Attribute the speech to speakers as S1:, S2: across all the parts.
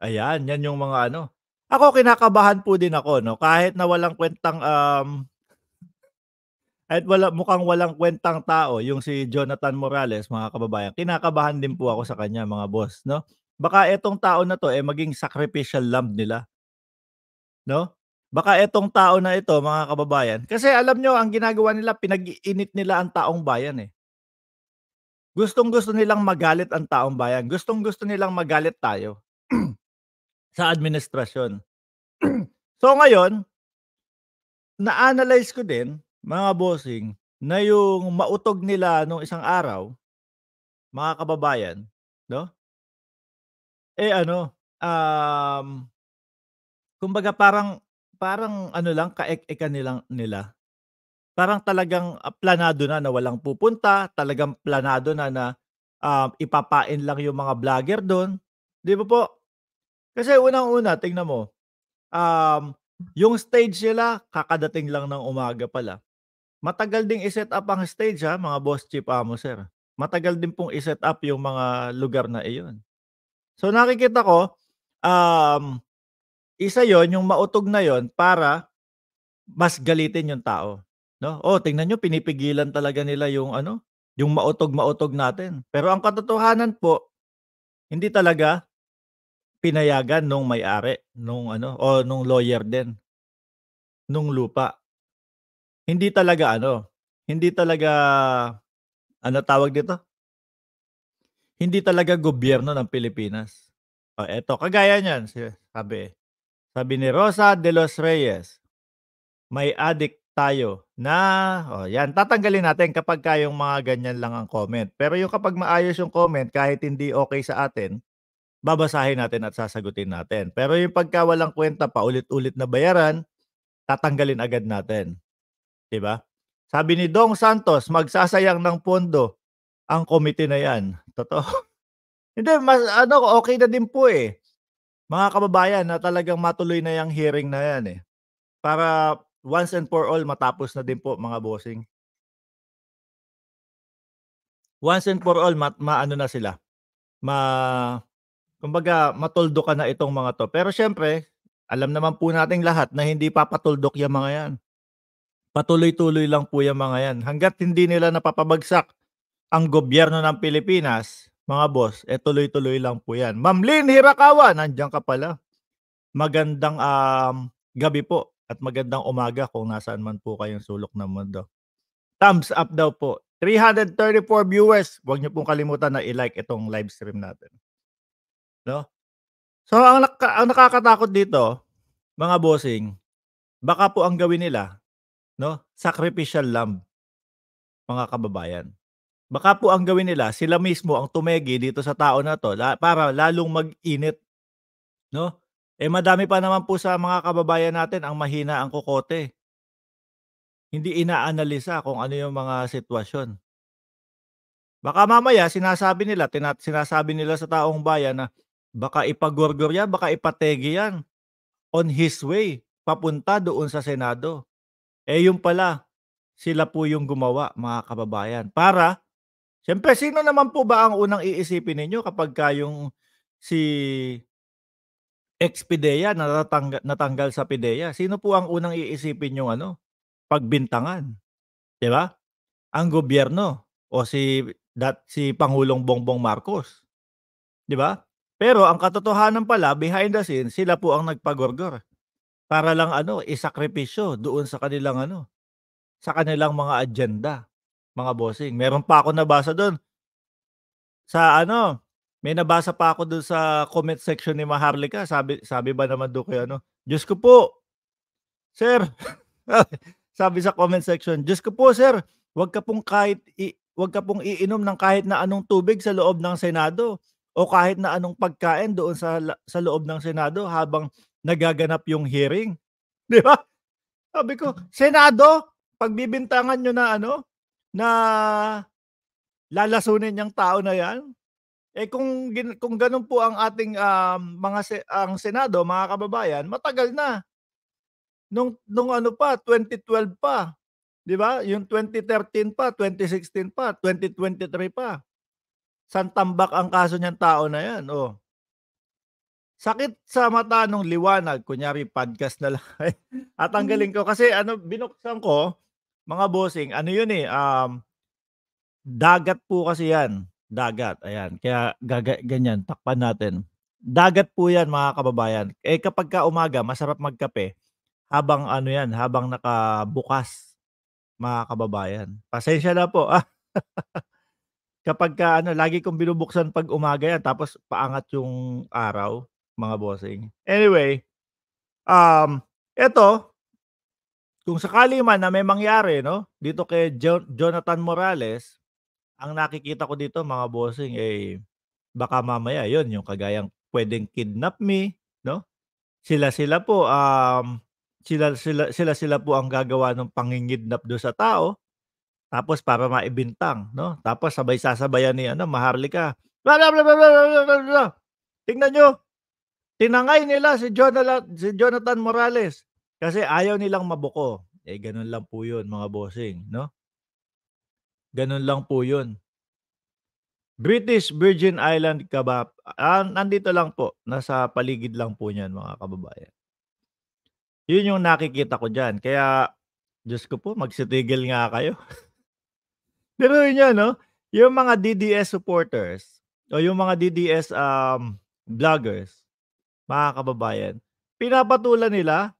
S1: Ayan, 'yan yung mga ano. Ako kinakabahan po din ako 'no, kahit na walang kuwentang, kahit mukhang walang kuwentang tao yung si Jonathan Morales mga kababayan, kinakabahan din po ako sa kanya mga boss 'no. Baka etong tao na 'to, maging sacrificial lamb nila 'no. Baka etong tao na ito mga kababayan kasi alam niyo ang ginagawa nila pinag-iinit nila ang taong bayan, eh. Gustong-gusto nilang magalit ang taong bayan, gustong-gusto nilang magalit tayo sa administrasyon. So ngayon, na-analyze ko din, mga bossing, na yung mautog nila nung isang araw, mga kababayan, 'no, ano, kumbaga parang parang ano lang, kaek-ekan nila. Parang talagang, planado na na walang pupunta, talagang planado na na, ipapain lang yung mga vlogger dun, 'di ba po? Kasi unang-una tingnan mo, yung stage nila kakadating lang ng umaga pala. Matagal ding i-set up ang stage, mga boss chief amo, sir. Matagal din pong i-set up yung mga lugar na iyon. So, nakikita ko, um, isa yon yung mautog na yon para mas galitin yung tao, 'no? "Oh, tingnan niyo pinipigilan talaga nila yung ano, yung mautog-mautog natin." Pero ang katotohanan po, hindi talaga pinayagan nung may-ari nung ano o nung lawyer din nung lupa. Hindi talaga ano, hindi talaga ano tawag dito? Hindi talaga gobyerno ng Pilipinas. Oh, eto kagaya niyan sabi ni Rosa de los Reyes, "May adik tayo na" oh, 'yan tatanggalin natin kapagka yung mga ganyan lang ang comment. Pero yung kapag maayos yung comment kahit hindi okey sa atin, babasahin natin at sasagutin natin. Pero yung pagka walang kuwenta, paulit-ulit na bayaran, tatanggalin agad natin, 'di ba? Sabi ni Dong Santos, "Magsasayang ng pondo ang komite na 'yan." Totoo. Hindi mas ano, okey na din po, mga kababayan na talagang matuloy na yang hearing na 'yan, para once and for all matapos na din po mga bossing. Once and for all maano na sila, ma kumbaga matuldukan na itong mga 'to. Pero siyempre, alam naman po nating lahat na hindi papatuldok yang mga 'yan. Patuloy-tuloy lang po yang mga 'yan. Hangga't hindi nila napapabagsak ang gobyerno ng Pilipinas, mga boss, tuloy-tuloy lang po 'yan. Ma'am Lynn Hirakawa, nandiyan ka pala. Magandang, gabi po at magandang umaga kung nasaan man po kayong sulok ng mundo. Thumbs up daw po. 334 viewers, huwag niyo pong kalimutan na i-like itong live stream natin, 'no? So, ang nakakatakot dito, mga bossing, baka po ang gawin nila, 'no, sacrificial lamb, mga kababayan. Baka po ang gawin nila, sila mismo ang tumegi dito sa tao na 'to para lalong mag-init, 'no? Madami pa naman po sa mga kababayan natin ang mahina ang kokote. Hindi inaanalisa kung ano yung mga sitwasyon. Baka mamaya sinasabi nila sa taong bayan na baka ipagorgor yan, baka ipategi yan on his way papunta doon sa Senado. Yun pala, sila po yung gumawa mga kababayan. Para siyempre sino naman po ba ang unang iisipin ninyo kapagka yung si ex-PIDEA na natanggal sa PIDEA, sino po ang unang iisipin yung ano, pagbintangan, 'di ba? Ang gobyerno o si Pangulong Bongbong Marcos, 'di ba? Pero ang katotohanan pala behind the scenes sila po ang nagpagorgor para lang ano, isakripisyo doon sa kanilang ano, sa kanilang mga agenda, mga bossing. Meron pa akong nabasa dun sa ano, may nabasa pa ako dun sa comment section ni Maharlika sabi sabi ba naman dun kay ano, "Diyos ko po, sir." Sabi sa comment section, "Diyos ko po sir, wag ka pong iinom ng kahit na anong tubig sa loob ng Senado o kahit na anong pagkain doon sa loob ng Senado habang nagaganap yung hearing." 'Di ba? Sabi ko, "Senado? Pagbibintangan niyo na ano, na lalasunin yang tao na 'yan?" Kung gano'n po ang ating, ang Senado mga kababayan, matagal na. Nung ano pa 2012 pa, 'di ba? Yung 2013 pa, 2016 pa, 2023 pa. Saan tambak ang kaso niyang tao na 'yan, oh. sakit sa mata nung liwanag, kunyari podcast na lang
S2: Hmm,
S1: tatanggalin ko kasi ano binuksan ko, mga bossing ano yun, eh, dagat po kasi yan, dagat ayan kaya ganyan takpan natin. Dagat po yan mga kababayan, eh, kapagka umaga masarap magkape habang ano yan, habang nakabukas mga kababayan. Pasensya na po, kapagka ano lagi kong binubuksan 'pag umaga yan tapos paangat yung araw, mga bossing. Anyway, eto kung sakali man na may mangyari 'no, dito kay Jonathan Morales, ang nakikita ko dito mga bossing, eh, baka mamaya yon yung kagayang puwedeng kidnap me 'no, sila-sila po, sila-sila po ang gagawa ng pangingidnap dun sa tao, tapos para maibintang 'no, tapos sabay sasabayan ni ano, Maharlika, "Bla bla bla bla bla bla bla bla. Tingnan niyo, tinangay nila si Jonathan Morales kasi ayaw nilang mabuko." Eh, gano'n lang po 'yun mga bossing 'no, gano'n lang po 'yun. British Virgin Island ka ba? Nandito lang po, nasa paligid lang po niyan mga kababayan. 'Yun yung nakikita ko diyan kaya Diyos ko po magsitigil nga kayo. Biruin niyo 'no, yung mga DDS supporters o yung mga DDS, vloggers, mga kababayan, pinapatulan nila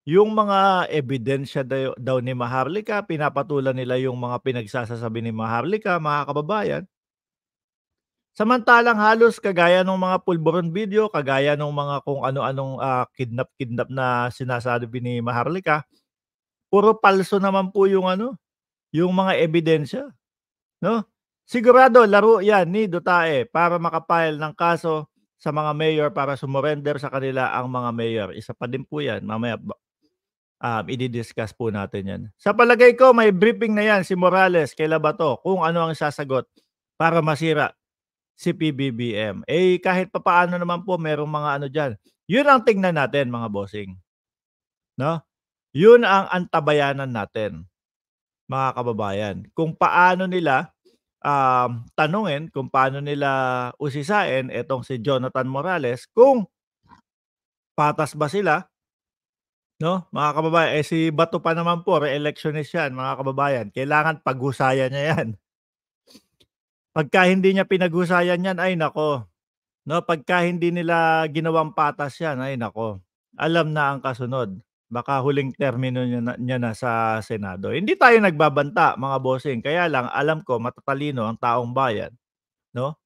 S1: yung mga ebidensya daw ni Maharlika, pinapatulan nila yung mga pinagsasasabi ni Maharlika, mga kababayan. Samantalang halos kagaya nung mga pulburon video, kagaya nung mga kung ano-anong, kidnap-kidnap na sinasabi ni Maharlika, puro palso naman po yung ano, yung mga ebidensya, 'no? Sigurado laro 'yan ni Duterte para maka-file ng kaso sa mga mayor para sumurrender sa kanila ang mga mayor. Isa pa din po 'yan, mamaya idi-discuss po natin 'yan. Sa palagay ko may briefing na 'yan si Morales kay Labato kung ano ang sasagot para masira si PBBM. Eh, kahit papaano naman po merong mga ano diyan, 'yun ang tingnan natin mga bossing, 'no? 'Yun ang antabayanan natin, mga kababayan. Kung paano nila, tanungin, kung paano nila usisain etong si Jonathan Morales kung patas ba sila, 'no, mga kababayan. Eh, si Bato pa naman po re-electionist 'yan mga kababayan, kailangan paghusayan niya 'yan. Pagka hindi niya pinaghusayan 'yan, ay naku. 'No, pagka hindi nila ginawang patas 'yan, ay naku, alam na ang kasunod. Baka huling termino niya na sa Senado. Hindi tayo nagbabanta mga bossing, kaya lang alam ko matatalino ang taong bayan, 'no?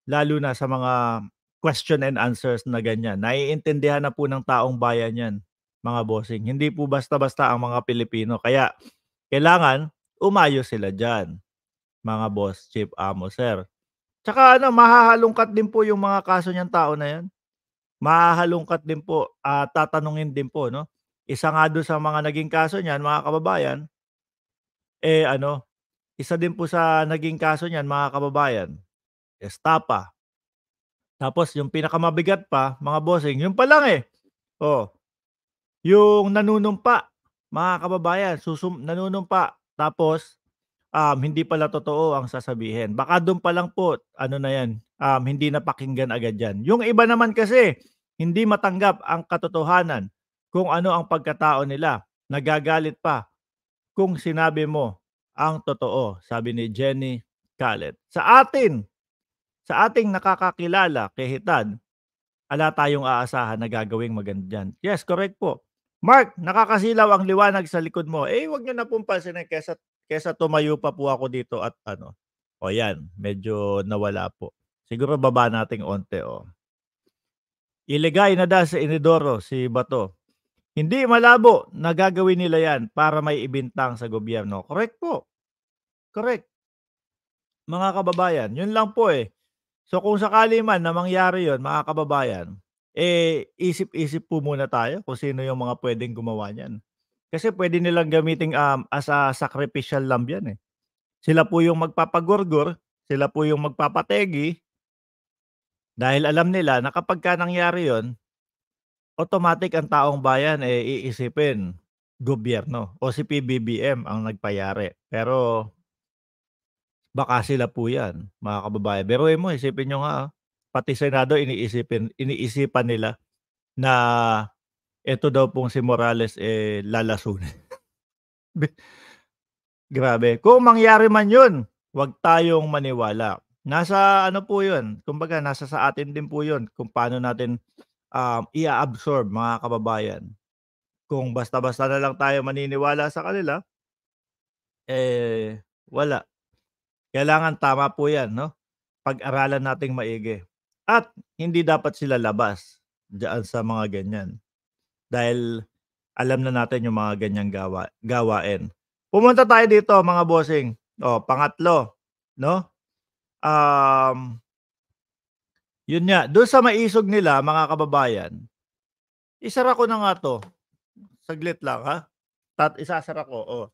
S1: Lalo na sa mga question and answers na ganyan. Naiintindihan na po ng taong bayan 'yan, mga bossing. Hindi po basta-basta ang mga Pilipino, kaya kailangan umayos sila diyan, mga boss, chief, amo, sir. Tsaka ano, mahahalungkat din po yung mga kaso niyang tao na 'yan. Mahahalungkat din po at tatanungin din po 'no. Isa nga dun sa mga naging kaso niyan mga kababayan, eh, ano, isa din po sa naging kaso niyan mga kababayan, estapa. Tapos yung pinakamabigat pa mga bossing, yun pa lang, eh, oh, yung nanunumpa mga kababayan, nanunumpa tapos hindi pala totoo ang sasabihin. Baka dun pa lang po ano na 'yan, hindi napakinggan agad 'yan. Yung iba naman kasi hindi matanggap ang katotohanan kung ano ang pagkatao nila, nagagalit pa kung sinabi mo ang totoo, sabi ni Jenny Calet. Sa ating nakakakilala kay Hitad, ala tayong aasahan na gagawing maganda diyan. Yes, correct po. Mark, nakakasilaw ang liwanag sa likod mo. Eh, wag niyo na pong pansinin kaysa tumayo pa po ako dito at ano, o yan, medyo nawala po. Siguro baba nating onte, oh. Iligay na daw sa inidoro si Bato. Hindi malabo na gagawin nila yan para may ibintang sa gobyerno. Correct po. Correct. Mga kababayan, yun lang po eh. So kung sakali man na mangyari yon mga kababayan, eh, isip-isip po muna tayo kung sino yung mga puwedeng gumawa niyan. Kasi puwede nilang gamiting, as a sacrificial lamb yan, eh. Sila po yung magpapagurgur, sila po yung magpapategi, dahil alam nila na kapagka nangyari yon, automatic ang taong bayan, eh, iisipin gobyerno o si PBBM ang nagpayari. Pero baka sila po yan, mga kababayan. Biruin mo, isipin niyo nga, pati Senado iniisipan nila na eto daw pong si Morales, lalasunin. Grabe, kung mangyari man 'yun, 'wag tayong maniwala. Nasa ano po 'yun, kumbaga nasa sa atin din po 'yun kung paano natin, i-a-absorb mga kababayan. Kung basta-basta na lang tayo maniniwala sa kanila, wala. Kailangan tama po 'yan 'no, pag-aralan nating maigi at hindi dapat sila labas diyaan sa mga ganiyan. Dahil alam na natin yung mga ganyang gawain. Pumunta tayo dito mga bossing, pangatlo 'no, um, yun nga dun sa maisog nila mga kababayan, isara ko na nga 'to, saglit lang ha, isasara ko,